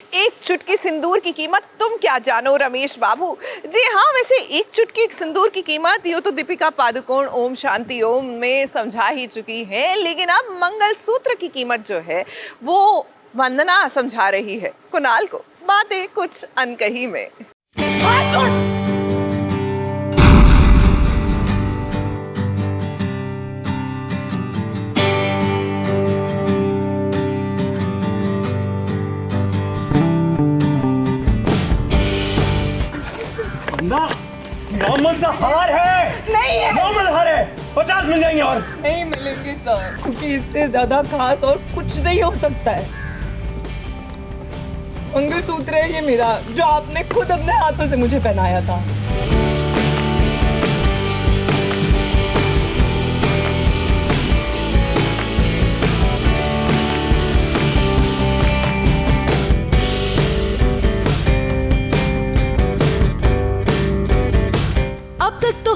एक चुटकी सिंदूर की कीमत तुम क्या जानो रमेश बाबू। जी हाँ, वैसे एक चुटकी सिंदूर की कीमत यूं तो दीपिका पादुकोण ओम शांति ओम में समझा ही चुकी है, लेकिन अब मंगलसूत्र की कीमत जो है वो वंदना समझा रही है कुणाल को। बातें कुछ अनकही में। नॉर्मल सा हार है। नहीं है, नॉर्मल हार है, 50 मिल जाएंगे और नहीं मिलेंगे सर, क्योंकि इससे ज्यादा खास और कुछ नहीं हो सकता है। मंगलसूत्र है ये मेरा, जो आपने खुद अपने हाथों से मुझे पहनाया था।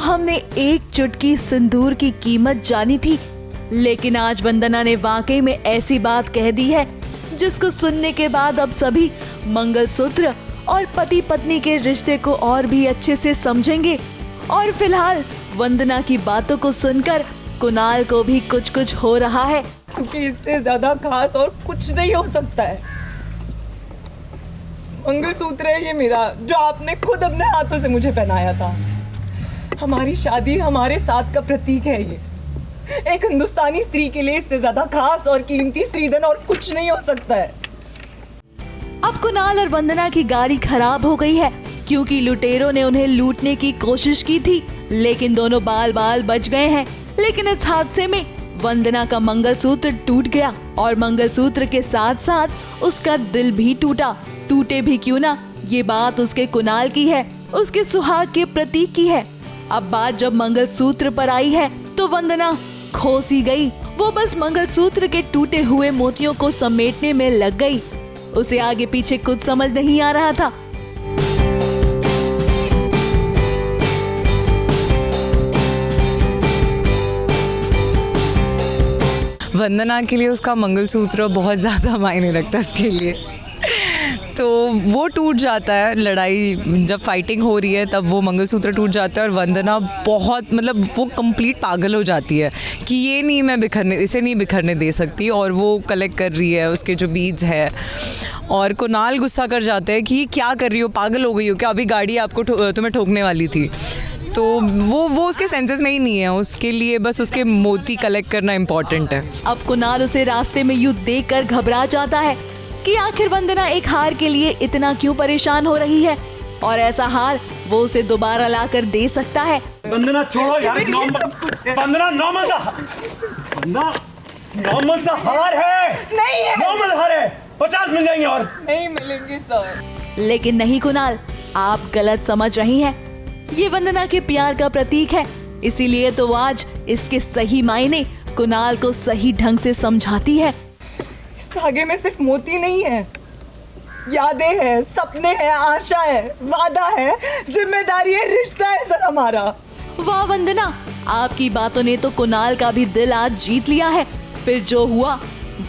हमने एक चुटकी सिंदूर की कीमत जानी थी, लेकिन आज वंदना ने वाकई में ऐसी बात कह दी है जिसको सुनने के बाद अब सभी मंगलसूत्र और पति पत्नी के रिश्ते को और भी अच्छे से समझेंगे। और फिलहाल वंदना की बातों को सुनकर कुणाल को भी कुछ कुछ हो रहा है, क्योंकि इससे ज्यादा खास और कुछ नहीं हो सकता है। मंगलसूत्र है ये मेरा, जो आपने खुद अपने हाथों से मुझे पहनाया था। हमारी शादी हमारे साथ का प्रतीक है ये। एक हिंदुस्तानी स्त्री के लिए इससे ज्यादा खास और कीमती स्त्रीधन और कुछ नहीं हो सकता है। अब कुणाल और वंदना की गाड़ी खराब हो गई है, क्योंकि लुटेरों ने उन्हें लूटने की कोशिश की थी, लेकिन दोनों बाल बाल बच गए हैं। लेकिन इस हादसे में वंदना का मंगलसूत्र टूट गया और मंगलसूत्र के साथ साथ उसका दिल भी टूटा। टूटे भी क्यों ना, ये बात उसके कुणाल की है, उसके सुहाग के प्रतीक की है। अब बात जब मंगलसूत्र पर आई है तो वंदना खो सी गई। वो बस मंगलसूत्र के टूटे हुए मोतियों को समेटने में लग गई। उसे आगे पीछे कुछ समझ नहीं आ रहा था। वंदना के लिए उसका मंगलसूत्र बहुत ज़्यादा मायने रखता है उसके लिए, तो वो टूट जाता है। लड़ाई जब फाइटिंग हो रही है तब वो मंगलसूत्र टूट जाता है और वंदना बहुत वो कंप्लीट पागल हो जाती है कि ये नहीं, मैं इसे नहीं बिखरने दे सकती, और वो कलेक्ट कर रही है उसके जो बीड्स है। और कुणाल गुस्सा कर जाता है कि ये क्या कर रही हो, पागल हो गई हो क्या, अभी गाड़ी आपको तुम्हें ठोकने वाली थी। तो वो उसके सेंसेस में ही नहीं है, उसके लिए बस उसके मोती कलेक्ट करना इम्पोर्टेंट है। अब कुणाल उसे रास्ते में यूं देखकर घबरा जाता है कि आखिर वंदना एक हार के लिए इतना क्यों परेशान हो रही है, और ऐसा हार वो उसे दोबारा लाकर दे सकता है। वंदना छोड़ो यार, वंदना नॉर्मल सा हार है। नहीं है, नॉर्मल हार है, 50 मिल जाएंगे और नहीं मिलेंगे सर। लेकिन नहीं कुणाल, आप गलत समझ रही हैं। ये वंदना के प्यार का प्रतीक है, इसीलिए तो वो आज इसके सही मायने कुणाल को सही ढंग से समझाती है। धागे में सिर्फ मोती नहीं है, यादें हैं, सपने हैं, आशा है, वादा है, जिम्मेदारी है, रिश्ता है सर हमारा। वाह वंदना, आपकी बातों ने तो कुणाल का भी दिल आज जीत लिया है। फिर जो हुआ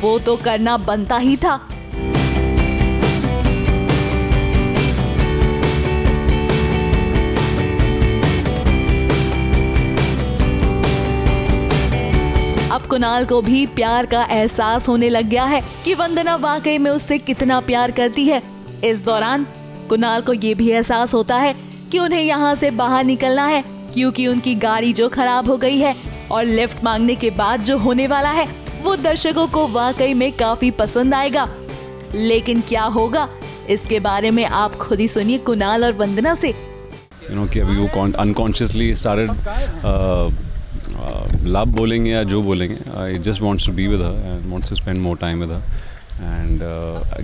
वो तो करना बनता ही था। अब कुणाल को भी प्यार का एहसास होने लग गया है कि वंदना वाकई में उससे कितना प्यार करती है। इस दौरान कुणाल को ये भी एहसास होता है कि उन्हें यहाँ से बाहर निकलना है, क्योंकि उनकी गाड़ी जो खराब हो गई है और लिफ्ट मांगने के बाद जो होने वाला है वो दर्शकों को वाकई में काफी पसंद आएगा। लेकिन क्या होगा, इसके बारे में आप खुद ही सुनिए कुणाल और वंदना से। कि अभी वो अनकॉन्शियसली स्टार्टेड लव बोलेंगे या जो बोलेंगे, I just wants to be with her and wants to spend more time with her and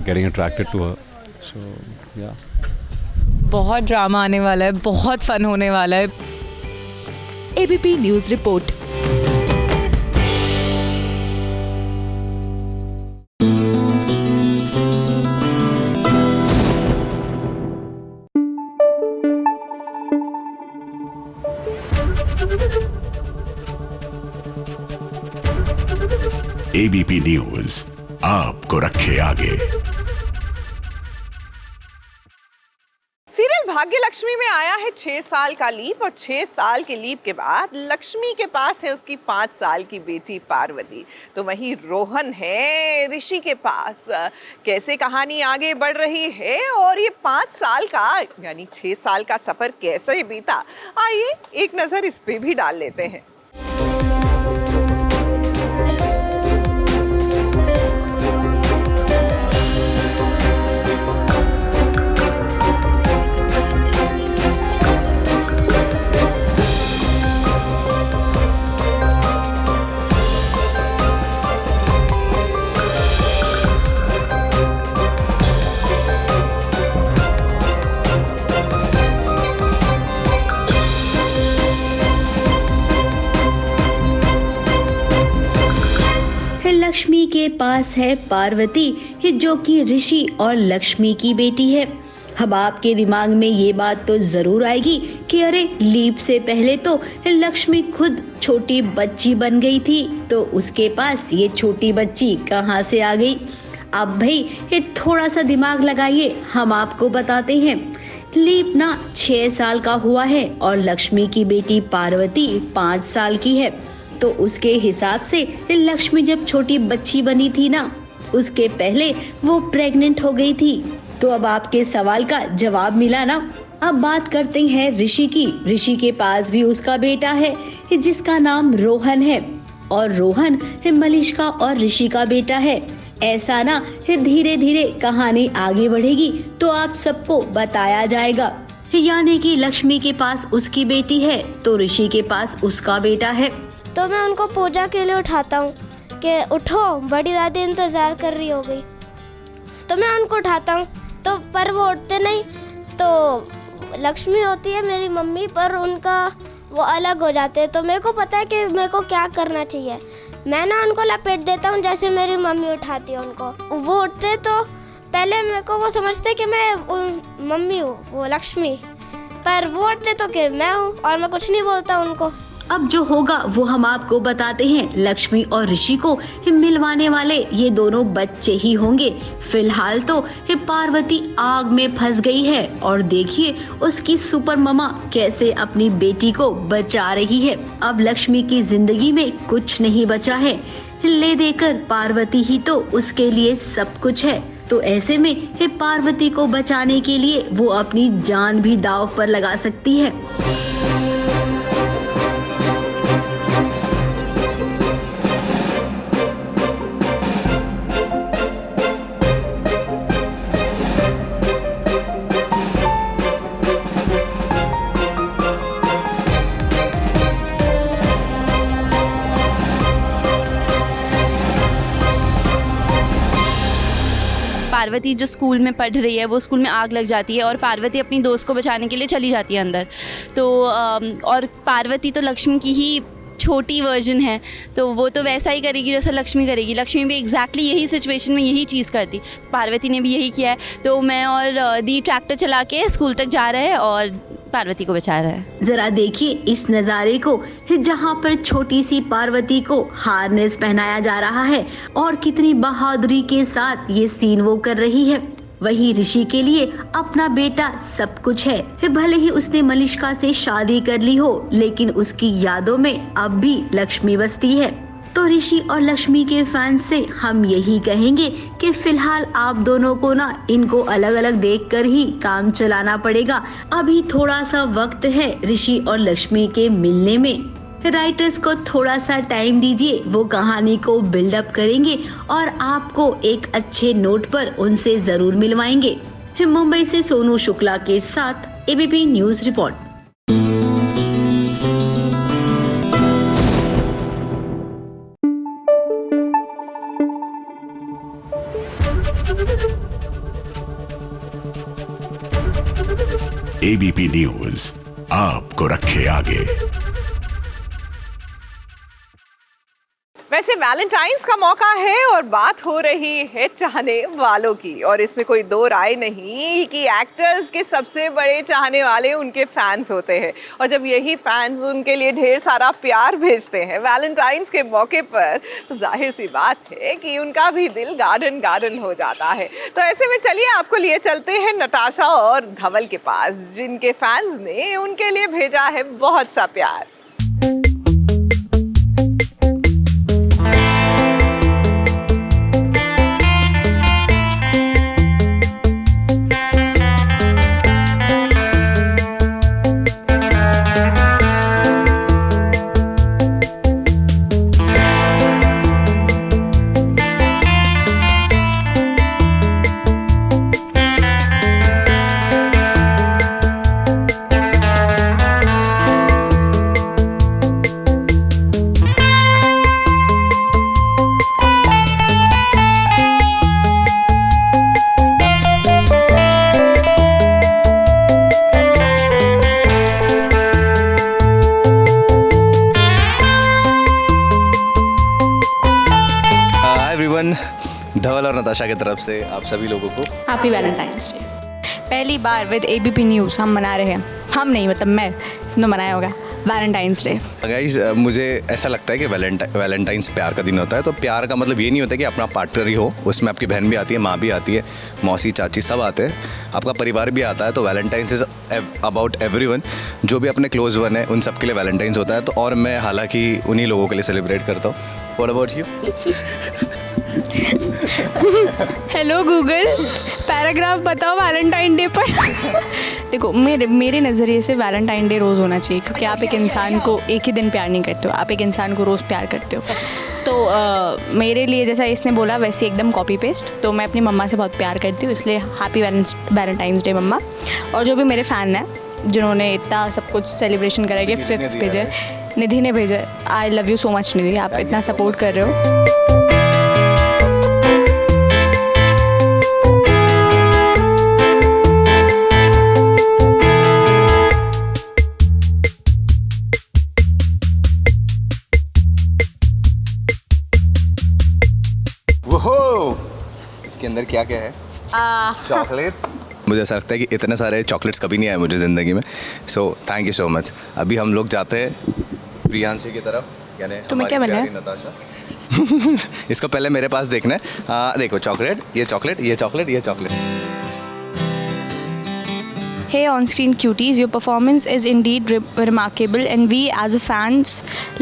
getting attracted to her. So या बहुत ड्रामा आने वाला है, बहुत फन होने वाला है। ABP news report. ABP news आपको रखे आगे। भाग्य लक्ष्मी में आया है 6 साल का लीप और 6 साल के लीप के बाद लक्ष्मी के पास है उसकी 5 साल की बेटी पार्वती। तो वहीं रोहन है ऋषि के पास। कैसे कहानी आगे बढ़ रही है और ये 5 साल का यानी 6 साल का सफर कैसे बीता, आइए एक नजर इस पे भी डाल लेते हैं। लक्ष्मी के पास है पार्वती जो कि ऋषि और लक्ष्मी की बेटी है। अब आपके दिमाग में ये बात तो जरूर आएगी कि अरे लीप से पहले तो लक्ष्मी खुद छोटी बच्ची बन गई थी, तो उसके पास ये छोटी बच्ची कहाँ से आ गई। अब भाई ये थोड़ा सा दिमाग लगाइए, हम आपको बताते हैं। लीप ना 6 साल का हुआ है और लक्ष्मी की बेटी पार्वती 5 साल की है, तो उसके हिसाब से लक्ष्मी जब छोटी बच्ची बनी थी ना, उसके पहले वो प्रेग्नेंट हो गई थी। तो अब आपके सवाल का जवाब मिला ना। अब बात करते हैं ऋषि की। ऋषि के पास भी उसका बेटा है जिसका नाम रोहन है, और रोहन मलिष्का और ऋषि का बेटा है। ऐसा ना धीरे धीरे कहानी आगे बढ़ेगी तो आप सबको बताया जाएगा। यानी कि लक्ष्मी के पास उसकी बेटी है तो ऋषि के पास उसका बेटा है। तो मैं उनको पूजा के लिए उठाता हूँ कि उठो, बड़ी दादी इंतज़ार कर रही हो गई। तो मैं उनको उठाता हूँ तो पर वो उठते नहीं। तो लक्ष्मी होती है मेरी मम्मी, पर उनका वो अलग हो जाते हैं। तो मेरे को पता है कि मेरे को क्या करना चाहिए। मैं ना उनको लपेट देता हूँ जैसे मेरी मम्मी उठाती है उनको। वो उठते तो पहले मेरे को वो समझते कि मैं मम्मी हूँ, वो लक्ष्मी, पर वो उठते तो कि मैं हूँ और मैं कुछ नहीं बोलता उनको। अब जो होगा वो हम आपको बताते हैं। लक्ष्मी और ऋषि को मिलवाने वाले ये दोनों बच्चे ही होंगे। फिलहाल तो पार्वती आग में फंस गई है और देखिए उसकी सुपर ममा कैसे अपनी बेटी को बचा रही है। अब लक्ष्मी की जिंदगी में कुछ नहीं बचा है, ले देकर पार्वती ही तो उसके लिए सब कुछ है। तो ऐसे में पार्वती को बचाने के लिए वो अपनी जान भी दांव पर लगा सकती है। पार्वती जो स्कूल में पढ़ रही है, वो स्कूल में आग लग जाती है और पार्वती अपनी दोस्त को बचाने के लिए चली जाती है अंदर। तो और पार्वती तो लक्ष्मी की ही छोटी वर्जन है, तो वो तो वैसा ही करेगी जैसा लक्ष्मी करेगी। लक्ष्मी भी एग्जैक्टली यही सिचुएशन में यही चीज़ करती, तो पार्वती ने भी यही किया है। तो मैं और दी ट्रैक्टर चला के स्कूल तक जा रहे हैं और पार्वती को बचा रहा है। जरा देखिए इस नज़ारे को, जहाँ पर छोटी सी पार्वती को हार्नेस पहनाया जा रहा है और कितनी बहादुरी के साथ ये सीन वो कर रही है। वही ऋषि के लिए अपना बेटा सब कुछ है। भले ही उसने मलिष्का से शादी कर ली हो, लेकिन उसकी यादों में अब भी लक्ष्मी बसती है। तो ऋषि और लक्ष्मी के फैंस से हम यही कहेंगे कि फिलहाल आप दोनों को ना इनको अलग अलग देखकर ही काम चलाना पड़ेगा। अभी थोड़ा सा वक्त है ऋषि और लक्ष्मी के मिलने में। राइटर्स को थोड़ा सा टाइम दीजिए, वो कहानी को बिल्डअप करेंगे और आपको एक अच्छे नोट पर उनसे जरूर मिलवाएंगे। मुंबई से सोनू शुक्ला के साथ ABP news report. ABP news आपको रखे आगे। वैसे वैलेंटाइंस का मौका है और बात हो रही है चाहने वालों की, और इसमें कोई दो राय नहीं कि एक्टर्स के सबसे बड़े चाहने वाले उनके फैंस होते हैं। और जब यही फैंस उनके लिए ढेर सारा प्यार भेजते हैं वैलेंटाइंस के मौके पर, तो जाहिर सी बात है कि उनका भी दिल गार्डन गार्डन हो जाता है। तो ऐसे में चलिए आपको लिए चलते हैं नताशा और धवल के पास, जिनके फैंस ने उनके लिए भेजा है बहुत सा प्यार। धवल और नताशा की तरफ से आप सभी लोगों को हैप्पी वैलेंटाइंस डे। पहली बार विद एबीपी न्यूज़ हम मना रहे हैं, हम नहीं मतलब मैं तो मनाया होगा वैलेंटाइंस डे। गाइस मुझे ऐसा लगता है कि वैलेंटाइंस प्यार का दिन होता है। तो प्यार का मतलब ये नहीं होता कि अपना पार्टनर ही हो, उसमें आपकी बहन भी आती है, माँ भी आती है, मौसी चाची सब आते हैं, आपका परिवार भी आता है। तो वैलेंटाइंस इज़ अबाउट एवरीवन, जो भी अपने क्लोज वन है उन सब के लिए वैलेंटाइंस होता है। तो और मैं हालांकि उन्हीं लोगों के लिए सेलिब्रेट करता हूँ। What about you? Hello Google, paragraph बताओ वैलेंटाइन डे पर। देखो मेरे नज़रिए से वैलेंटाइन डे रोज़ होना चाहिए, क्योंकि आप एक इंसान को एक ही दिन प्यार नहीं करते हो, आप एक इंसान को रोज़ प्यार करते हो। तो मेरे लिए जैसा इसने बोला वैसे एकदम कॉपी पेस्ट। तो मैं अपनी मम्मा से बहुत प्यार करती हूँ, इसलिए हैप्पी वैलेंटाइंस डे मम्मा। और जो भी मेरे फ़ैन हैं जिन्होंने इतना सब कुछ सेलिब्रेशन करा, गिफ्ट फिफ्ट्स भेजे, निधि ने भेजा, I love you so much Nidhi, आप इतना सपोर्ट कर रहे हो। इसके अंदर क्या क्या है? चॉकलेट्स। मुझे ऐसा लगता है कि इतने सारे चॉकलेट्स कभी नहीं आए मुझे ज़िंदगी में। So thank you so much. अभी हम लोग जाते हैं प्रियांशी की तरफ, यानी तुम्हें क्या मिला है? नताशा। इसको पहले मेरे पास देखना है। देखो चॉकलेट, ये चॉकलेट, ये चॉकलेट, ये chocolate. Hey on-screen cuties, your performance is indeed remarkable and we as a fans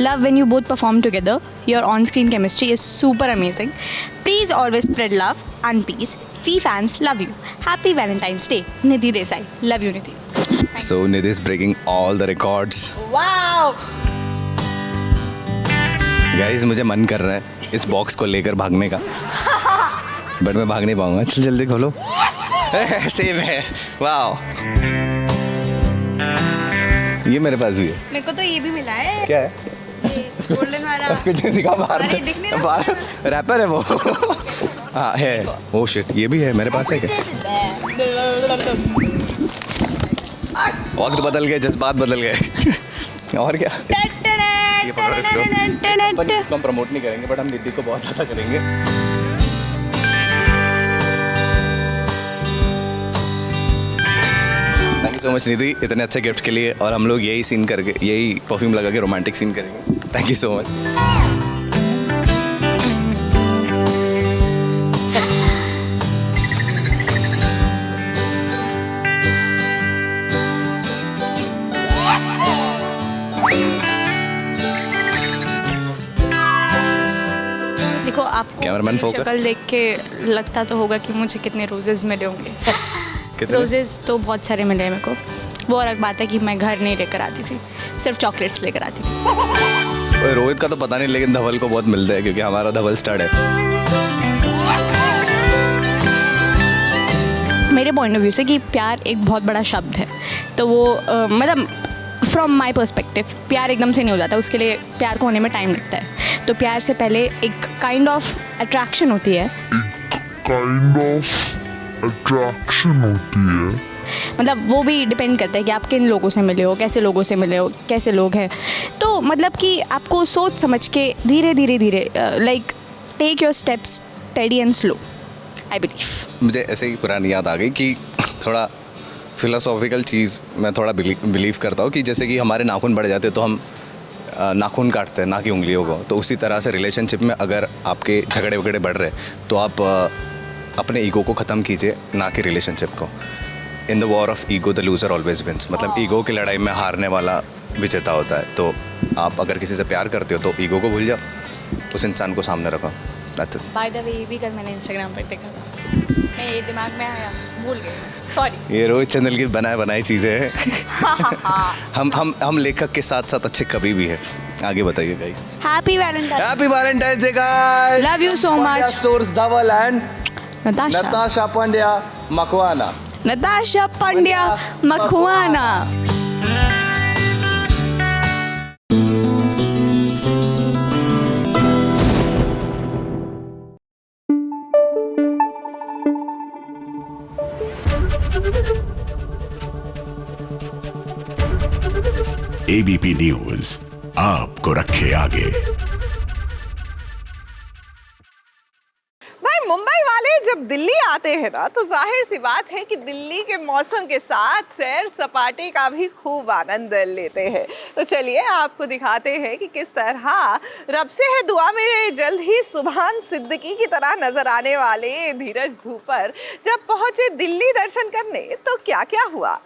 love when you both perform together. Your on-screen chemistry is super amazing. Please always spread love and peace. We fans love you. Happy Valentine's Day. Nidhi Desai. Love you Nidhi. So Nidhi is breaking all the records. Wow! Guys मुझे मन कर रहा है इस box को लेकर भागने का, बट मैं भाग नहीं पाऊंगा। चल जल्दी खोलो। सेम है, वाह। ये मेरे पास भी है। मेरे को तो ये भी मिला है। क्या है? ये गोल्डन वाला। कुछ दिखा बाहर। अरे दिख नहीं रहा। रैपर है वो। हाँ है। ओह शिट, ये भी है मेरे पास है क्या? वक्त बदल गए, जज्बात बदल गए। और क्या? ये पकड़ो इसको। हम प्रमोट नहीं करेंगे, बट हम निधि को बहुत ज़्यादा करेंगे। थैंक यू सो मच निधि इतने अच्छे गिफ्ट के लिए। और हम लोग यही सीन करके, यही परफ्यूम लगा के रोमांटिक सीन करेंगे। Thank you so much. देखो आपको कैमरामैन फोकस। शक्ल देख के लगता तो होगा कि मुझे कितने रोजेस मिले होंगे। रोजेस तो बहुत सारे मिले मेरे को। वो अलग बात है कि मैं घर नहीं लेकर आती थी, सिर्फ चॉकलेट्स लेकर आती थी। रोहित का तो पता नहीं, लेकिन धवल को बहुत मिलते हैं क्योंकि हमारा धवल स्टड है। मेरे पॉइंट ऑफ व्यू से कि प्यार एक बहुत बड़ा शब्द है, तो वो मतलब फ्रॉम माई पर्सपेक्टिव प्यार एकदम से नहीं हो जाता, उसके लिए प्यार को होने में टाइम लगता है। तो प्यार से पहले एक काइंड ऑफ अट्रैक्शन होती है, मतलब वो भी डिपेंड करता है कि आप किन लोगों से मिले हो, कैसे लोगों से मिले हो, कैसे लोग हैं। तो मतलब कि आपको सोच समझ के धीरे धीरे like take your steps steady and slow, I believe. मुझे ऐसे ही पुरानी याद आ गई कि थोड़ा फिलोसॉफिकल चीज़ मैं थोड़ा बिलीव करता हूँ कि जैसे कि हमारे नाखून बढ़ जाते तो हम नाखून काटते हैं, ना कि उंगलियों को। तो उसी तरह से रिलेशनशिप में अगर आपके झगड़े वगड़े बढ़ रहे तो आप अपने ईगो को ख़त्म कीजिए, ना कि रिलेशनशिप को। In the war of ego the loser always wins, मतलब ईगो की लड़ाई में हारने वाला विजेता होता है। तो आप अगर किसी से प्यार करते हो तो ईगो को भूल जाओ, उस इंसान को सामने रखो। बाय द वे ये भी कल मैंने इंस्टाग्राम पर देखा था, मैं ये दिमाग में आया, भूल गई, सॉरी। ये रोहित चैनल की बनाई चीज़ें हैं। हम लेखक के साथ साथ अच्छे कवि भी हैं। आगे बताइए guys. Happy valentine's day guys. Love you so much. Stores Dhaval and Natasha Pandya Makwana. Natasha Pandya Makwana. ABP news आपको रखे आगे। भाई मुंबई वाले जब दिल्ली आते हैं ना तो जाहिर सी बात है कि दिल्ली के मौसम के साथ सैर सपाटे का भी खूब आनंद लेते हैं। तो चलिए आपको दिखाते हैं कि किस तरह रब से है दुआ में जल्द ही सुभान सिद्दीकी की तरह नजर आने वाले धीरज धूपर जब पहुंचे दिल्ली दर्शन करने तो क्या क्या हुआ।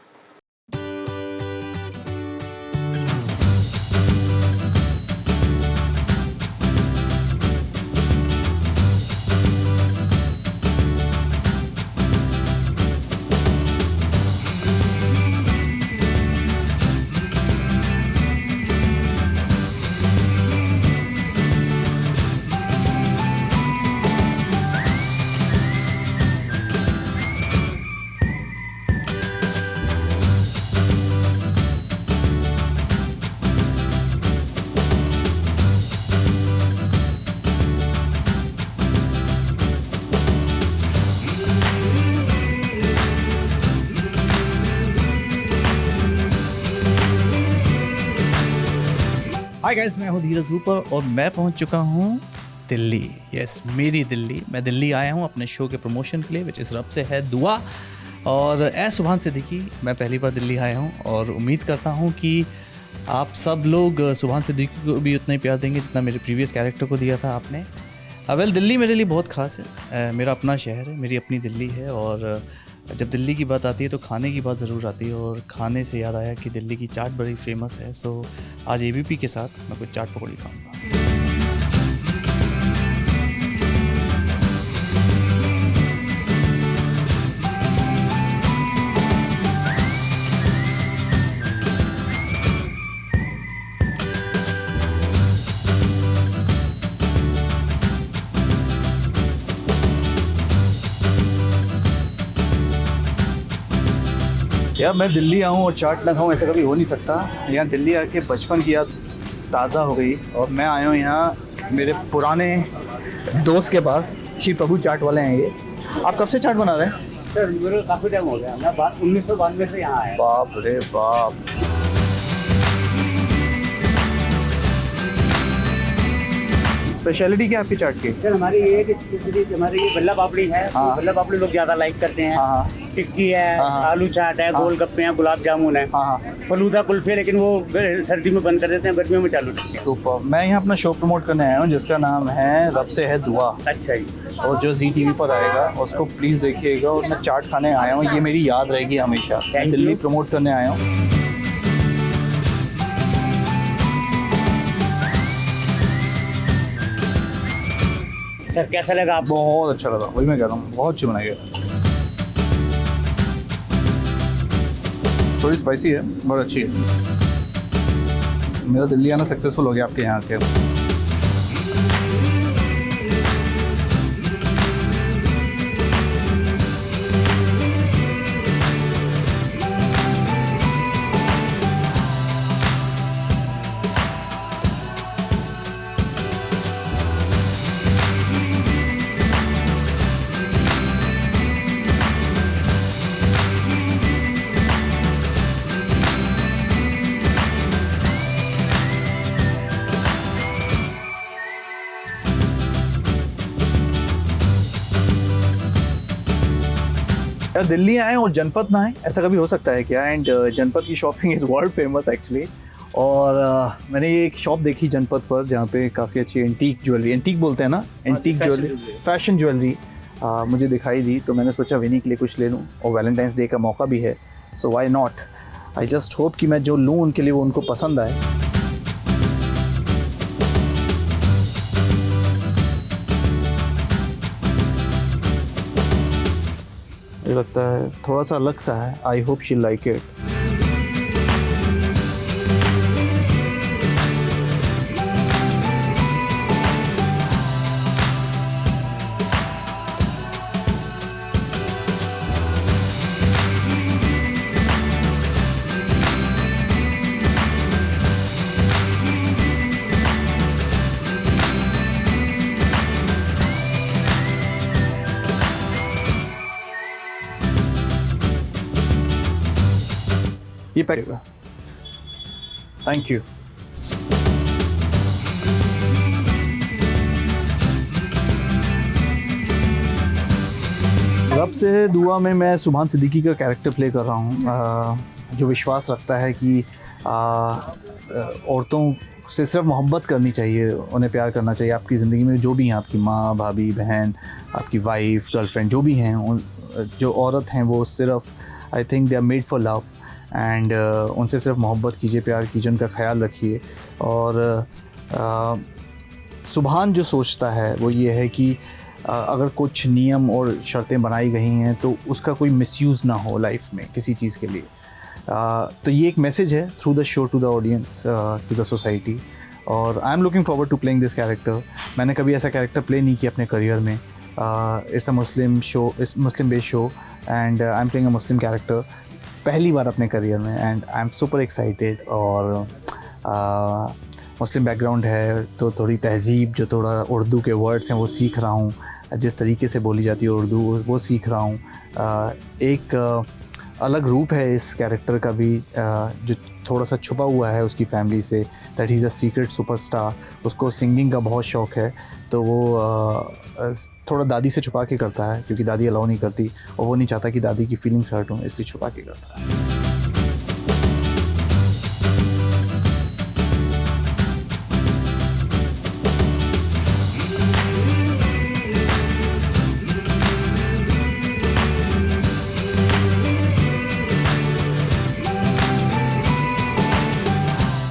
हाय गाइस, मैं हूँ धीरज धूपर और मैं पहुँच चुका हूँ दिल्ली। यस, मेरी दिल्ली। मैं दिल्ली आया हूँ अपने शो के प्रमोशन के लिए, विच इस रब से है दुआ। और सुभान सिद्दीकी, मैं पहली बार दिल्ली आया हूँ और उम्मीद करता हूँ कि आप सब लोग सुभान सिद्दीकी को भी उतना ही प्यार देंगे जितना मेरे प्रीवियस कैरेक्टर को दिया था आपने। वेल, दिल्ली मेरे लिए बहुत ख़ास है, मेरा अपना शहर है, मेरी अपनी दिल्ली है। और जब दिल्ली की बात आती है तो खाने की बात ज़रूर आती है, और खाने से याद आया कि दिल्ली की चाट बड़ी फेमस है। सो आज एबीपी के साथ मैं कुछ चाट पकौड़ी खाऊंगा। यार, मैं दिल्ली आऊँ और चाट ना खाऊँ ऐसा कभी हो नहीं सकता। यहाँ दिल्ली आके बचपन की याद ताज़ा हो गई और मैं आया हूँ यहाँ मेरे पुराने दोस्त के पास। श्री प्रभु चाट वाले हैं ये। आप कब से चाट बना रहे हैं? सर मेरे काफ़ी टाइम हो गया, मैं 1992 से यहाँ आया। बाप रे बाप। स्पेशलिटी क्या है आपकी चाट की? सर हमारी एक स्पेशलिटी हमारी ये बल्ला पापड़ी है। हाँ। बल्ला पापड़ी लोग ज़्यादा लाइक करते हैं। हाँ। टिक्की है, आलू चाट है, गोलगप्पे हैं, गुलाब जामुन है, फलूदा कुल्फे, लेकिन वो सर्दी में बंद कर देते हैं, गर्मियों में चालू रखते हैं। सुपर। मैं यहाँ अपना शो प्रमोट करने आया हूँ जिसका नाम है रब से है दुआ। अच्छा जी। और जो जी टीवी पर आएगा उसको प्लीज़ देखिएगा। और मैं चाट खाने आया हूँ, ये मेरी याद रहेगी हमेशा। मैं दिल्ली प्रमोट करने आया हूँ। सर कैसा लगा आपको? बहुत अच्छा लगा, वही मैं कह रहा हूँ, बहुत अच्छी बनाई है। थोड़ी स्पाइसी है, बहुत अच्छी है। मेरा दिल्ली आना सक्सेसफुल हो गया आपके यहाँ के। यार दिल्ली आए और जनपद ना आए, ऐसा कभी हो सकता है क्या? एंड जनपद की shopping is world famous actually. और मैंने ये एक शॉप देखी जनपद पर जहाँ पे काफ़ी अच्छी एंटीक ज्वेलरी, एंटीक बोलते हैं ना, एंटीक ज्वेलरी, फैशन ज्वेलरी मुझे दिखाई दी। तो मैंने सोचा विनी के लिए कुछ ले लूँ, और वैलेंटाइंस डे का मौका भी है, so why not. I just hope कि मैं जो लूँ उनके लिए वो उनको पसंद आए। मुझे लगता है थोड़ा सा अलग सा है, I hope she like it. ये पैक, थैंक यू। रब से है दुआ में मैं सुभान सिद्दीकी का कैरेक्टर प्ले कर रहा हूँ, जो विश्वास रखता है कि औरतों से सिर्फ मोहब्बत करनी चाहिए, उन्हें प्यार करना चाहिए। आपकी ज़िंदगी में जो भी हैं, आपकी माँ, भाभी, बहन, आपकी वाइफ, गर्लफ्रेंड, जो भी हैं, जो औरत हैं वो सिर्फ, I think they are made for love. And उनसे सिर्फ मोहब्बत कीजिए, प्यार कीजिए, उनका ख्याल रखिए। और सुभान जो सोचता है वो ये है कि अगर कुछ नियम और शर्तें बनाई गई हैं तो उसका कोई मिसयूज़ ना हो लाइफ में किसी चीज़ के लिए। तो ये एक मैसेज है through the show to the audience, to the society. और I am looking forward to playing this character. मैंने कभी ऐसा कैरेक्टर प्ले नहीं किया अपने करियर में। It's a Muslim show, it's Muslim based show, and I am playing a Muslim character पहली बार अपने करियर में, and I am super excited. और मुस्लिम बैकग्राउंड है तो थोड़ी तहज़ीब, जो थोड़ा उर्दू के वर्ड्स हैं वो सीख रहा हूँ, जिस तरीके से बोली जाती है उर्दू वो सीख रहा हूँ। एक अलग रूप है इस कैरेक्टर का भी, जो थोड़ा सा छुपा हुआ है उसकी फैमिली से, that he is a secret superstar. उसको सिंगिंग का बहुत शौक़ है, तो वो थोड़ा दादी से छुपा के करता है, क्योंकि दादी अलाउ नहीं करती और वो नहीं चाहता कि दादी की फीलिंग्स हर्ट हों, इसलिए छुपा के करता है।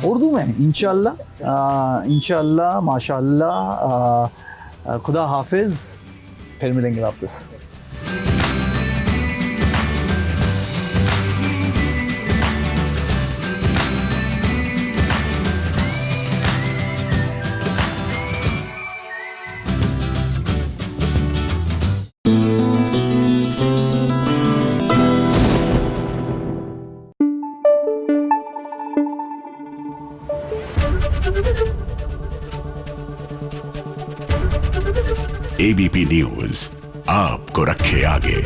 उर्दू में इंशाअल्लाह माशाअल्लाह, खुदा हाफिज़, फिर मिलेंगे वापस। एबीपी न्यूज आपको रखे आगे।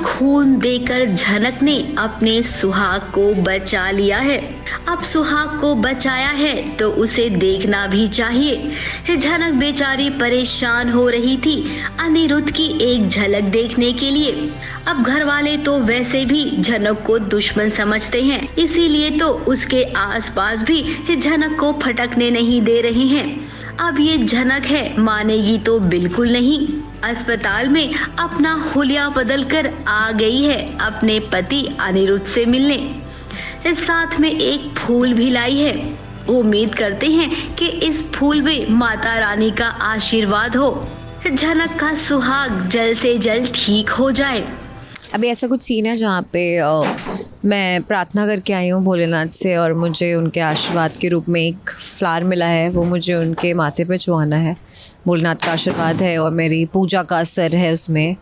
खून देकर झनक ने अपने सुहाग को बचा लिया है। अब सुहाग को बचाया है तो उसे देखना भी चाहिए। झनक बेचारी परेशान हो रही थी अनिरुद्ध की एक झलक देखने के लिए। अब घर वाले तो वैसे भी झनक को दुश्मन समझते हैं, इसीलिए तो उसके आसपास भी झनक को फटकने नहीं दे रहे हैं। अब ये झनक है मानेगी तो बिल्कुल नहीं। अस्पताल में अपना हुलिया बदल कर आ गई है अपने पति अनिरुद्ध से मिलने। साथ में एक फूल भी लाई है। उम्मीद करते हैं कि इस फूल में माता रानी का आशीर्वाद हो, झनक का सुहाग जल्द से जल्द ठीक हो जाए। अभी ऐसा कुछ सीन है जहाँ पे मैं प्रार्थना करके आई हूँ भोलेनाथ से, और मुझे उनके आशीर्वाद के रूप में एक फ्लावर मिला है, वो मुझे उनके माथे पे चुभाना है। भोलेनाथ का आशीर्वाद है और मेरी पूजा का असर है उसमें।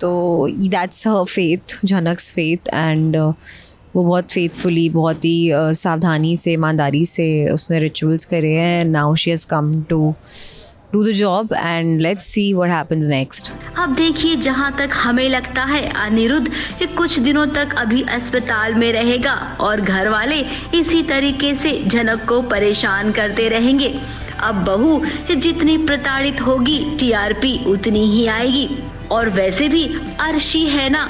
तो that's her faith, Jhanak's faith, and वो बहुत फेथफुली, बहुत ही सावधानी से, ईमानदारी से उसने रिचुअल्स करे हैं। Now she has come to do the job and let's see what happens next. अब देखिए, जहाँ तक हमें लगता है अनिरुद्ध कुछ दिनों तक अभी अस्पताल में रहेगा और घर वाले इसी तरीके से झनक को परेशान करते रहेंगे। अब बहू जितनी प्रताड़ित होगी टीआरपी उतनी ही आएगी। और वैसे भी अर्शी है ना,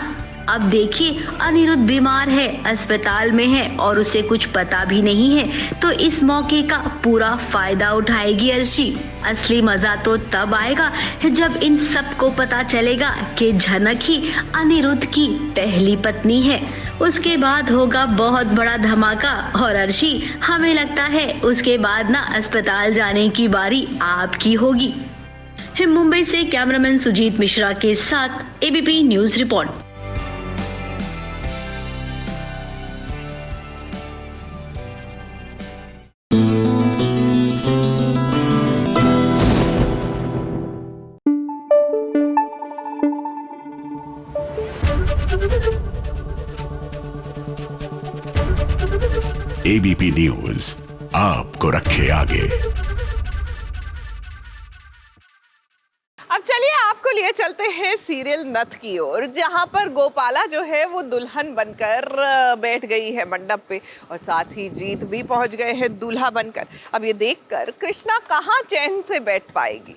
अब देखिए अनिरुद्ध बीमार है, अस्पताल में है और उसे कुछ पता भी नहीं है, तो इस मौके का पूरा फायदा उठाएगी अर्शी। असली मजा तो तब आएगा जब इन सबको पता चलेगा कि झनक ही अनिरुद्ध की पहली पत्नी है। उसके बाद होगा बहुत बड़ा धमाका और अर्शी, हमें लगता है उसके बाद ना अस्पताल जाने की बारी आपकी होगी। मुंबई से कैमरामैन सुजीत मिश्रा के साथ ABP news report. ABP news आपको रखे आगे। अब चलिए आपको लिए चलते हैं सीरियल नथ की ओर, जहां पर गोपाला जो है वो दुल्हन बनकर बैठ गई है मंडप पे, और साथ ही जीत भी पहुंच गए हैं दूल्हा बनकर। अब ये देखकर कृष्णा कहां चैन से बैठ पाएगी।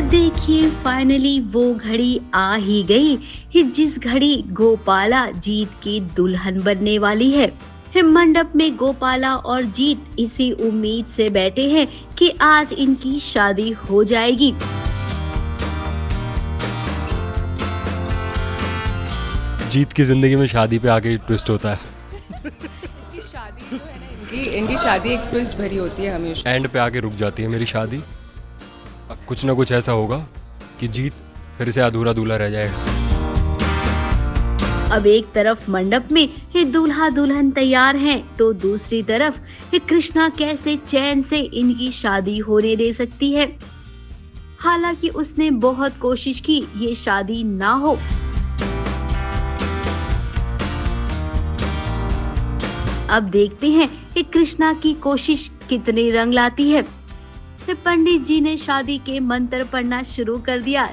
देखिए, फाइनली वो घड़ी आ ही गई जिस घड़ी गोपाला जीत की दुल्हन बनने वाली है। मंडप में गोपाला और जीत इसी उम्मीद से बैठे हैं कि आज इनकी शादी हो जाएगी। जीत की जिंदगी में शादी पे आके ट्विस्ट होता है। इसकी शादी जो है ना, इनकी शादी एक ट्विस्ट भरी होती है हमेशा। एंड पे आके रुक जाती है मेरी शादी। अब कुछ ना कुछ ऐसा होगा कि जीत फिर से अधूरा दूल्हा रह जाएगा। अब एक तरफ मंडप में दूल्हा दुल्हन तैयार हैं, तो दूसरी तरफ कृष्णा कैसे चैन से इनकी शादी होने दे सकती है। हालांकि उसने बहुत कोशिश की ये शादी ना हो। अब देखते हैं कि कृष्णा की कोशिश कितने रंग लाती है। पंडित जी ने शादी के मंत्र पढ़ना शुरू कर दिया,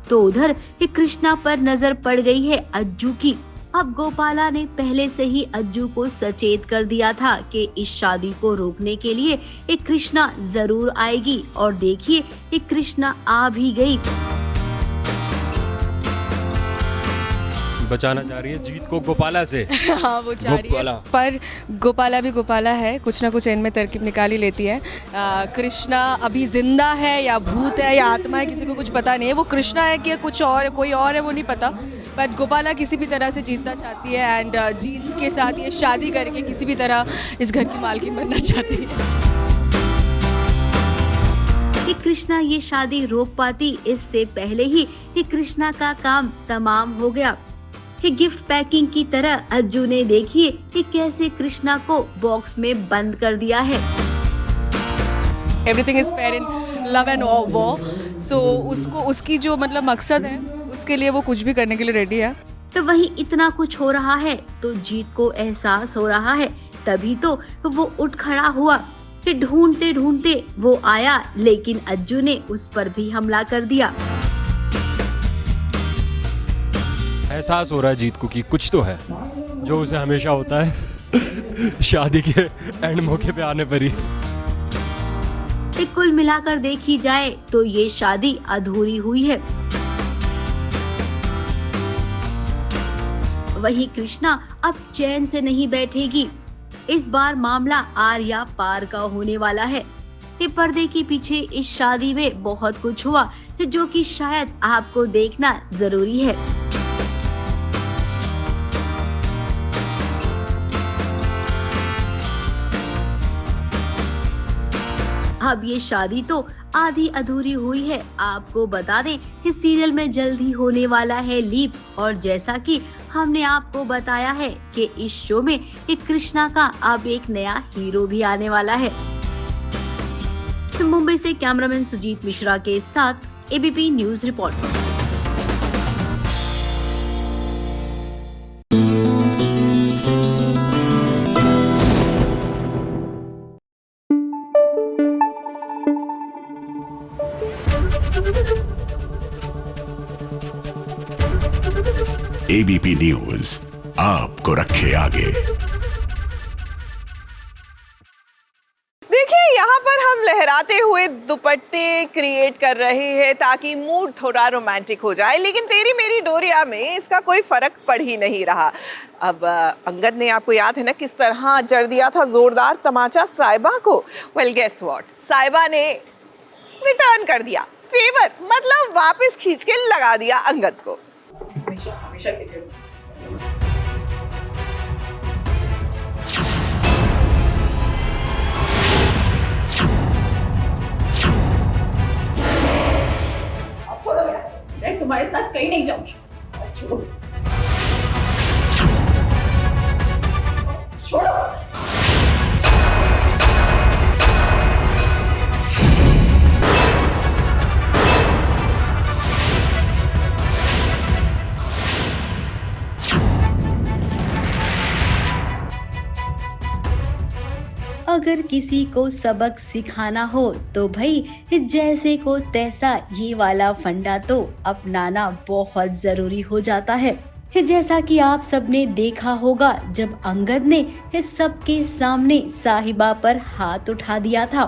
तो उधर कृष्णा पर नजर पड़ गई है अज्जू की। अब गोपाला ने पहले से ही अज्जू को सचेत कर दिया था कि इस शादी को रोकने के लिए एक कृष्णा जरूर आएगी, और देखिए एक कृष्णा आ भी गई। बचाना चाह रही है जीत को गोपाला से। हाँ, वो चाह रही है, पर गोपाला भी गोपाला है, कुछ ना कुछ इनमें तरकीब निकाल ही लेती है। कृष्णा अभी जिंदा है या भूत है या आत्मा है, किसी को कुछ पता नहीं है। वो कृष्णा है कि कुछ और कोई और है, वो नहीं पता। पर गोपाला किसी भी तरह से जीतना चाहती है, एंड जीत के साथ ये शादी करके किसी भी तरह इस घर की मालकिन बनना चाहती है। कृष्णा ये शादी रोक पाती, इससे पहले ही कृष्णा का काम तमाम हो गया। गिफ्ट पैकिंग की तरह अज्जू ने देखिए कि कैसे कृष्णा को बॉक्स में बंद कर दिया है। Everything is fair in love and war, so उसको उसकी जो मतलब मकसद है उसके लिए वो कुछ भी करने के लिए रेडी है। तो वहीं इतना कुछ हो रहा है तो जीत को एहसास हो रहा है, तभी तो वो उठ खड़ा हुआ। ढूंढते ढूंढते वो आया, लेकिन अज्जू ने उस पर भी हमला कर दिया। एहसास हो रहा है जीत को कि कुछ तो है जो उसे हमेशा होता है शादी के एंड मौके पे आने पर ही। कुल मिलाकर देखी जाए तो ये शादी अधूरी हुई है। वहीं कृष्णा अब चैन से नहीं बैठेगी। इस बार मामला आर्या पार का होने वाला है। ये पर्दे के पीछे इस शादी में बहुत कुछ हुआ जो कि शायद आपको देखना जरूरी है। अब ये शादी तो आधी अधूरी हुई है। आपको बता दें इस सीरियल में जल्द ही होने वाला है लीप, और जैसा कि हमने आपको बताया है कि इस शो में एक कृष्णा का अब एक नया हीरो भी आने वाला है। तो मुंबई से कैमरामैन सुजीत मिश्रा के साथ ABP news report. ABP news आपको रखे आगे। देखिए, यहाँ पर हम लहराते हुए दुपट्टे क्रिएट कर रहे हैं ताकि मूड थोड़ा रोमांटिक हो जाए, लेकिन तेरी मेरी डोरिया में इसका कोई फर्क पड़ ही नहीं रहा। अब अंगद ने, आपको याद है ना, किस तरह जड़ दिया था जोरदार तमाचा साहिबा को। वेल गेस व्हाट, साहिबा ने रिटर्न कर दिया फेवर, मतलब वापस खींच के लगा दिया अंगद को। हमेशा के लिए छोड़ो मेरा, मैं तुम्हारे साथ कहीं नहीं जाऊंगी। छोड़ो, छोड़ो। अगर किसी को सबक सिखाना हो तो भाई जैसे को तैसा ये वाला फंडा तो अपनाना बहुत जरूरी हो जाता है। जैसा कि आप सबने देखा होगा जब अंगद ने सबके सामने साहिबा पर हाथ उठा दिया था।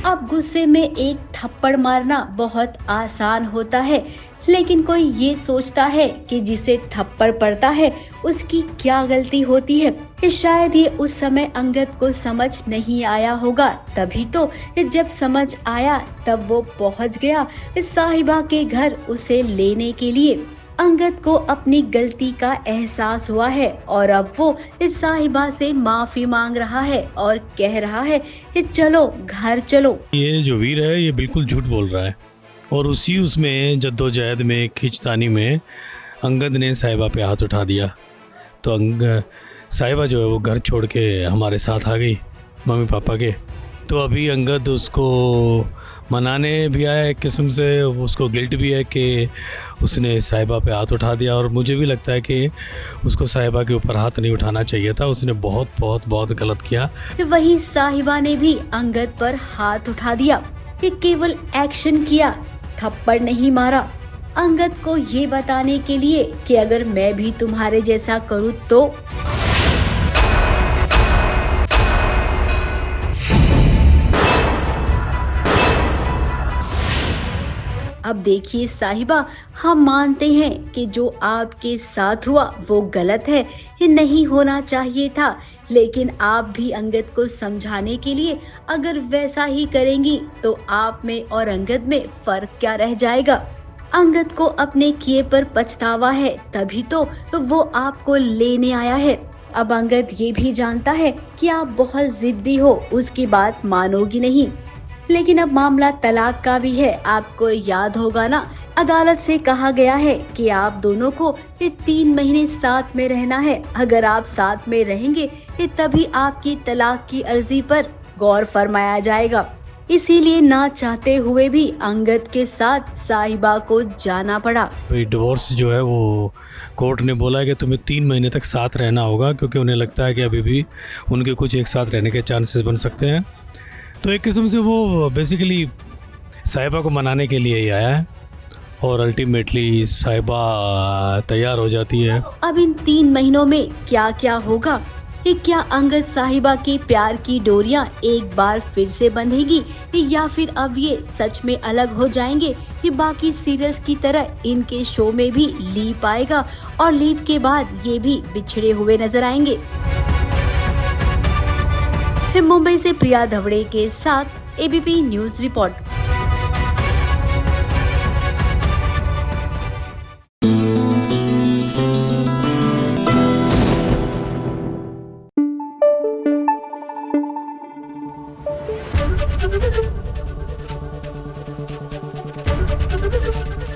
अब गुस्से में एक थप्पड़ मारना बहुत आसान होता है, लेकिन कोई ये सोचता है कि जिसे थप्पड़ पड़ता है उसकी क्या गलती होती है। शायद ये उस समय अंगद को समझ नहीं आया होगा, तभी तो जब समझ आया तब वो पहुंच गया साहिबा के घर उसे लेने के लिए। अंगद को अपनी गलती का एहसास हुआ है और अब वो इस साहिबा से माफी मांग रहा है और कह रहा है कि चलो घर चलो। ये जो वीर है ये बिल्कुल झूठ बोल रहा है, और उसी उसमें जद्दोजहद में खींचतानी में अंगद ने साहिबा पे हाथ उठा दिया। तो साहिबा जो है वो घर छोड़ के हमारे साथ आ गई मम्मी पापा के। तो अभी अंगद उसको मनाने भी आया, एक किस्म से उसको गिल्ट भी है कि उसने साहिबा पे हाथ उठा दिया, और मुझे भी लगता है कि उसको साहिबा के ऊपर हाथ नहीं उठाना चाहिए था। उसने बहुत बहुत बहुत गलत किया। वही साहिबा ने भी अंगद पर हाथ उठा दिया। ये केवल एक्शन किया, थप्पड़ नहीं मारा। अंगद को ये बताने के लिए कि अगर मैं भी तुम्हारे जैसा करूँ तो। अब देखिए साहिबा, हम मानते हैं कि जो आपके साथ हुआ वो गलत है, ये नहीं होना चाहिए था, लेकिन आप भी अंगद को समझाने के लिए अगर वैसा ही करेंगी तो आप में और अंगद में फर्क क्या रह जाएगा। अंगद को अपने किए पर पछतावा है, तभी तो वो आपको लेने आया है। अब अंगद ये भी जानता है कि आप बहुत जिद्दी हो, उसकी बात मानोगी नहीं। लेकिन अब मामला तलाक का भी है। आपको याद होगा ना, अदालत से कहा गया है कि आप दोनों को ये 3 महीने साथ में रहना है। अगर आप साथ में रहेंगे तभी आपकी तलाक की अर्जी पर गौर फरमाया जाएगा। इसीलिए ना चाहते हुए भी अंगद के साथ साहिबा को जाना पड़ा। डिवोर्स जो है वो कोर्ट ने बोला है कि तुम्हें 3 महीने तक साथ रहना होगा, क्योंकि उन्हें लगता है कि अभी भी उनके कुछ एक साथ रहने के चांसेस बन सकते हैं। तो एक किस्म से वो बेसिकली साहिबा को मनाने के लिए ही आया है, और अल्टीमेटली साहिबा तैयार हो जाती है। अब इन 3 महीनों में क्या क्या होगा कि क्या अंगद साहिबा के प्यार की डोरियां एक बार फिर से बंधेगी या फिर अब ये सच में अलग हो जाएंगे कि बाकी सीरियल्स की तरह इनके शो में भी लीप आएगा और लीप के बाद ये भी बिछड़े हुए नजर आएंगे। मुंबई से प्रिया धवड़े के साथ ABP news report.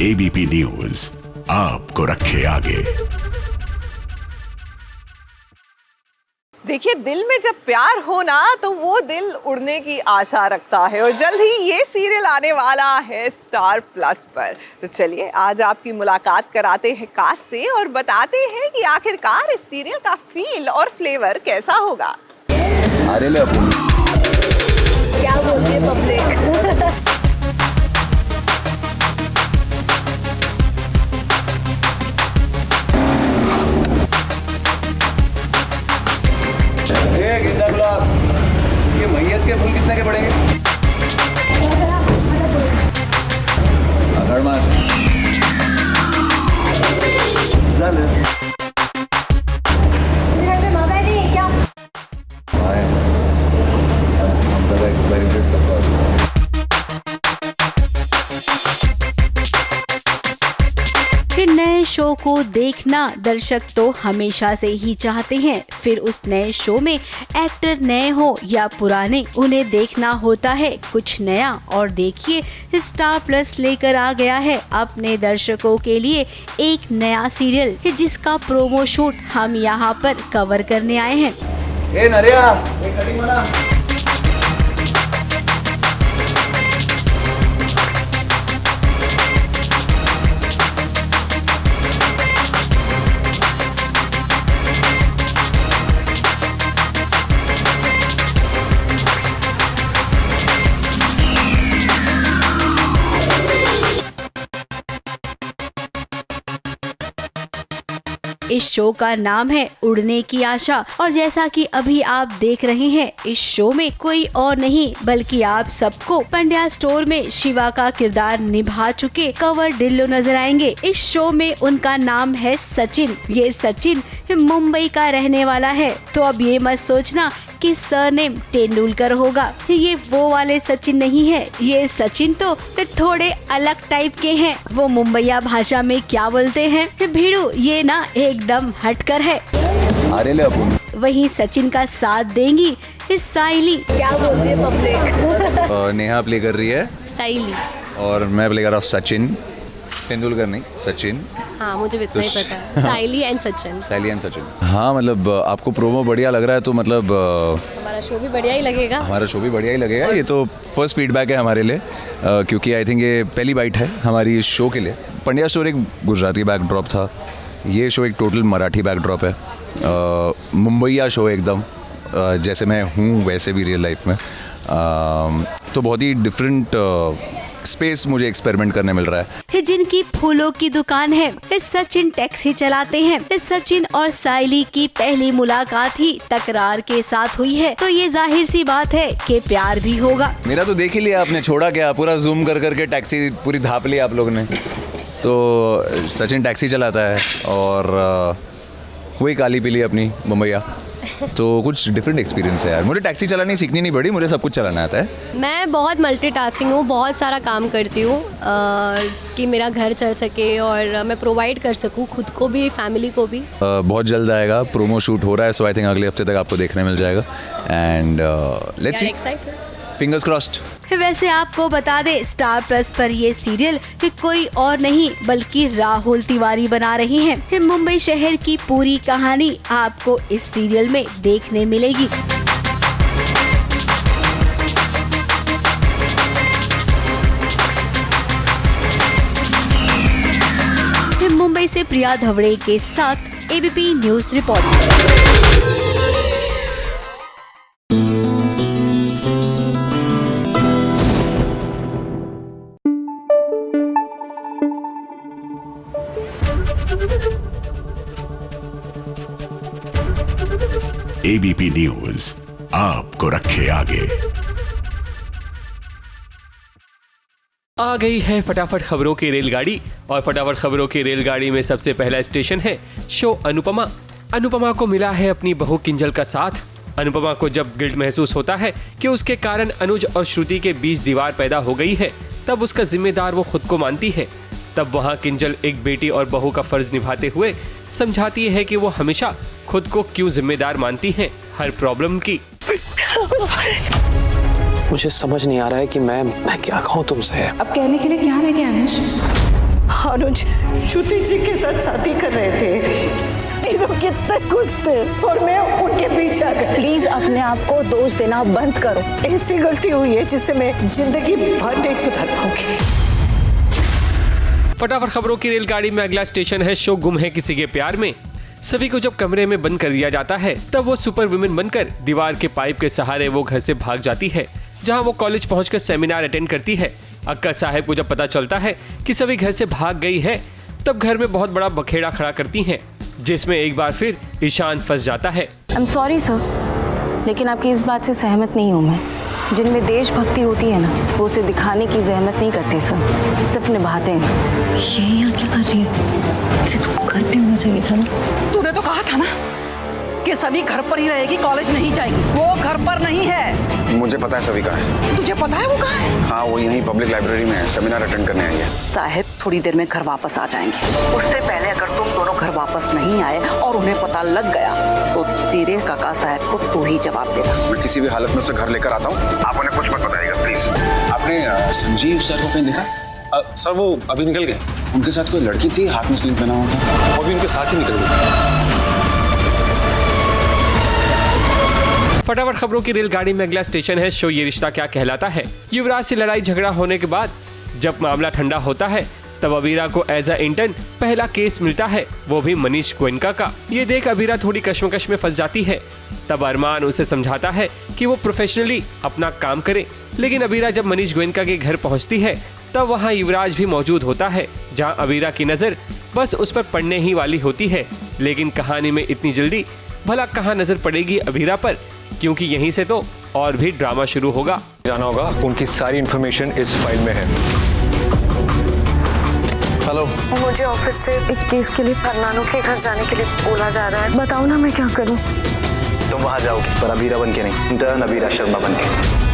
ABP news आपको रखे आगे। देखिए, दिल में जब प्यार हो ना तो वो दिल उड़ने की आशा रखता है और जल्द ही ये सीरियल आने वाला है स्टार प्लस पर। तो चलिए आज आपकी मुलाकात कराते हैं कास्ट से और बताते हैं कि आखिरकार इस सीरियल का फील और फ्लेवर कैसा होगा। क्या बोलती है पब्लिक? गेंदा गुलाब ये मैयत के फूल कितने के पड़ेंगे? अगर मार नए शो को देखना दर्शक तो हमेशा से ही चाहते हैं, फिर उस नए शो में एक्टर नए हो या पुराने उन्हें देखना होता है कुछ नया। और देखिए स्टार प्लस लेकर आ गया है अपने दर्शकों के लिए एक नया सीरियल जिसका प्रोमो शूट हम यहाँ पर कवर करने आए हैं। ए नरिया, ए करीमना। इस शो का नाम है उड़ने की आशा और जैसा कि अभी आप देख रहे हैं इस शो में कोई और नहीं बल्कि आप सबको पंड्या स्टोर में शिवा का किरदार निभा चुके कवर डिल्लो नजर आएंगे। इस शो में उनका नाम है सचिन। ये सचिन मुंबई का रहने वाला है, तो अब ये मत सोचना कि सरनेम तेंदुलकर होगा। ये वो वाले सचिन नहीं है, ये सचिन तो थोड़े अलग टाइप के हैं। वो मुंबईया भाषा में क्या बोलते हैं भीड़ू, ये ना एकदम हटकर है। वहीं सचिन का साथ देंगी साइली। क्या बोलती है पब्लिक? नेहा प्ले कर रही है साइली और मैं प्ले कर रहा हूँ सचिन। तेंदुलकर नहीं, सचिन। हाँ मुझे भी इतना ही पता है। साइली एंड सचिन। साइली एंड सचिन। हाँ मतलब आपको प्रोमो बढ़िया लग रहा है तो मतलब हमारा शो भी बढ़िया ही लगेगा। हमारा शो भी बढ़िया ही लगेगा। ये तो फर्स्ट फीडबैक है हमारे लिए क्योंकि आई थिंक ये पहली बाइट है हमारी इस शो के लिए। पंड्या स्टोर एक गुजराती बैकड्रॉप था, ये शो एक टोटल मराठी बैकड्रॉप है। मुंबईया शो एकदम जैसे मैं हूँ वैसे भी रियल लाइफ में। तो बहुत ही डिफरेंट स्पेस मुझे एक्सपेरिमेंट करने मिल रहा है। जिनकी फूलों की दुकान है सचिन टैक्सी चलाते हैं। सचिन और साइली की पहली मुलाकात ही तकरार के साथ हुई है, तो ये जाहिर सी बात है कि प्यार भी होगा। मेरा तो देख ही लिया आपने, छोड़ा क्या, पूरा जूम कर करके टैक्सी पूरी धाप ली आप लोगों ने। तो सचिन टैक्सी चलाता है और वही काली पीली अपनी मुंबईया। तो कुछ डिफरेंट एक्सपीरियंस है यार। मुझे टैक्सी चलानी सीखनी नहीं पड़ी, मुझे सब कुछ चलाना आता है। मैं बहुत मल्टीटास्किंग हूँ, बहुत सारा काम करती हूँ कि मेरा घर चल सके और मैं प्रोवाइड कर सकूँ खुद को भी फैमिली को भी। बहुत जल्द आएगा, प्रोमो शूट हो रहा है, सो आई थिंक अगले हफ्ते तक आपको देखने मिल जाएगा। And let's see, fingers crossed. वैसे आपको बता दे स्टार प्लस पर ये सीरियल कोई और नहीं बल्कि राहुल तिवारी बना रही हैं। मुंबई शहर की पूरी कहानी आपको इस सीरियल में देखने मिलेगी। मुंबई से प्रिया धवड़े के साथ ABP news report. ABP news आपको रखे आगे। आ गई है फटाफट खबरों की रेलगाड़ी, और फटाफट खबरों की रेलगाड़ी में सबसे पहला स्टेशन है शो अनुपमा। अनुपमा को मिला है अपनी बहू किंजल का साथ। अनुपमा को जब गिल्ट महसूस होता है कि उसके कारण अनुज और श्रुति के बीच दीवार पैदा हो गई है, तब उसका जिम्मेदार वो खुद को मानती है। तब वहाँ किंजल एक बेटी और बहू का फर्ज निभाते हुए समझाती है कि वो हमेशा खुद को क्यों जिम्मेदार मानती हैं हर प्रॉब्लम की। मुझे समझ नहीं आ रहा है कि मैं क्या कहूँ तुमसे। अब कहने के लिए क्या रह गया अनुज? अनुज श्रुति जी के साथ शादी कर रहे थे, तीनों कितने खुश थे और मैं उनके पीछे आ गई। प्लीज अपने आप को दोष देना बंद करो। ऐसी गलती हुई है जिससे मैं जिंदगी भर नहीं सुधर पाऊंगी। फटाफट खबरों की रेलगाड़ी में अगला स्टेशन है शो गुम है किसी के प्यार में। सभी को जब कमरे में बंद कर दिया जाता है, तब वो सुपर वुमेन बनकर दीवार के पाइप के सहारे वो घर से भाग जाती है, जहां वो कॉलेज पहुंचकर सेमिनार अटेंड करती है। अक्का साहब को जब पता चलता है कि सभी घर से भाग गई है, तब घर में बहुत बड़ा बखेड़ा खड़ा करती हैं, जिसमें एक बार फिर ईशान फंस जाता है। आई एम सॉरी सर, लेकिन आपकी इस बात से सहमत नहीं हूँ मैं। जिनमें देशभक्ति होती है ना, वो उसे दिखाने की जहमत नहीं करते सर, सिर्फ निभाते हैं। ये यहाँ क्या कर रही है? इसे तो घर पे होना चाहिए था ना। तूने तो कहा था ना कि सभी घर पर ही रहेगी, कॉलेज नहीं जाएगी। वो घर पर नहीं है। मुझे पता है सभी कहाँ है। तुझे पता है वो कहाँ है? हाँ, वो यहीं पब्लिक लाइब्रेरी में है, सेमिनार अटेंड करने आई है। साहब थोड़ी देर में घर वापस आ जाएंगे। उससे पहले अगर तुम दोनों घर वापस नहीं आए और उन्हें पता लग गया, तो तेरे काका साहब को तू ही जवाब देना। मैं किसी भी हालत में उसे घर लेकर आता हूँ, आप उन्हें कुछ मत बताइएगा प्लीज। आपने संजीव सर को कहीं देखा? सर वो अभी निकल गए। उनके साथ कोई लड़की थी, हाथ में स्लिंग पहना हुआ था, वो भी उनके साथ ही निकल गई। फटाफट खबरों की रेलगाड़ी में अगला स्टेशन है शो ये रिश्ता क्या कहलाता है। युवराज से लड़ाई झगड़ा होने के बाद जब मामला ठंडा होता है, तब अबीरा को एज अ इंटर्न पहला केस मिलता है, वो भी मनीष गोयनका का। ये देख अबीरा थोड़ी कश्मकश में फंस जाती है। तब अरमान उसे समझाता है कि वो प्रोफेशनली अपना काम करे, लेकिन अबीरा जब मनीष गोयनका के घर पहुंचती है, तब वहाँ युवराज भी मौजूद होता है, जहाँ अबीरा की नजर बस उस पर पड़ने ही वाली होती है। लेकिन कहानी में इतनी जल्दी भला कहाँ नजर पड़ेगी अबीरा पर, क्योंकि यहीं से तो और भी ड्रामा शुरू होगा। जाना होगा, उनकी सारी इन्फॉर्मेशन इस फाइल में है। हेलो, मुझे ऑफिस से एक केस के लिए फरनानो के घर जाने के लिए बोला जा रहा है। बताओ ना मैं क्या करूं? तुम वहाँ जाओगी, पर अबीरा बन के नहीं, इंटर्न अबीरा शर्मा बन के।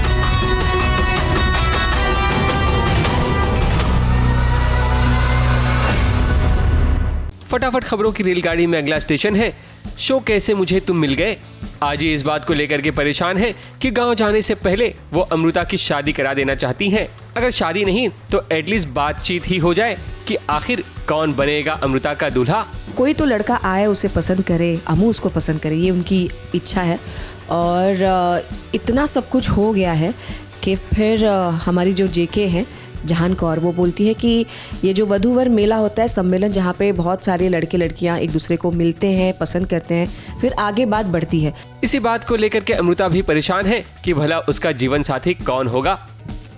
फटाफट खबरों की रेलगाड़ी में अगला स्टेशन है शो कैसे मुझे तुम मिल गए। आज ये इस बात को लेकर के परेशान है कि गांव जाने से पहले वो अमृता की शादी करा देना चाहती हैं। अगर शादी नहीं तो एटलीस्ट बातचीत ही हो जाए कि आखिर कौन बनेगा अमृता का दूल्हा। कोई तो लड़का आए, उसे पसंद करे, अमू उसको पसंद करे, ये उनकी इच्छा है। और इतना सब कुछ हो गया है कि फिर हमारी जो जेके हैं जहान कौर, वो बोलती है कि ये जो वधूवर मेला होता है, सम्मेलन, जहाँ पे बहुत सारे लड़के लड़कियाँ एक दूसरे को मिलते हैं, पसंद करते हैं, फिर आगे बात बढ़ती है। इसी बात को लेकर के अमृता भी परेशान है कि भला उसका जीवन साथी कौन होगा।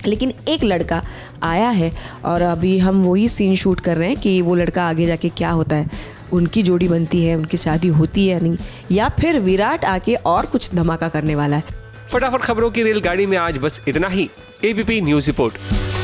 लेकिन एक लड़का आया है और अभी हम वही सीन शूट कर रहे हैं कि वो लड़का आगे जाके क्या होता है, उनकी जोड़ी बनती है, उनकी शादी होती है नहीं, या फिर विराट आके और कुछ धमाका करने वाला है। फटाफट खबरों की रेलगाड़ी में आज बस इतना ही। ABP news report.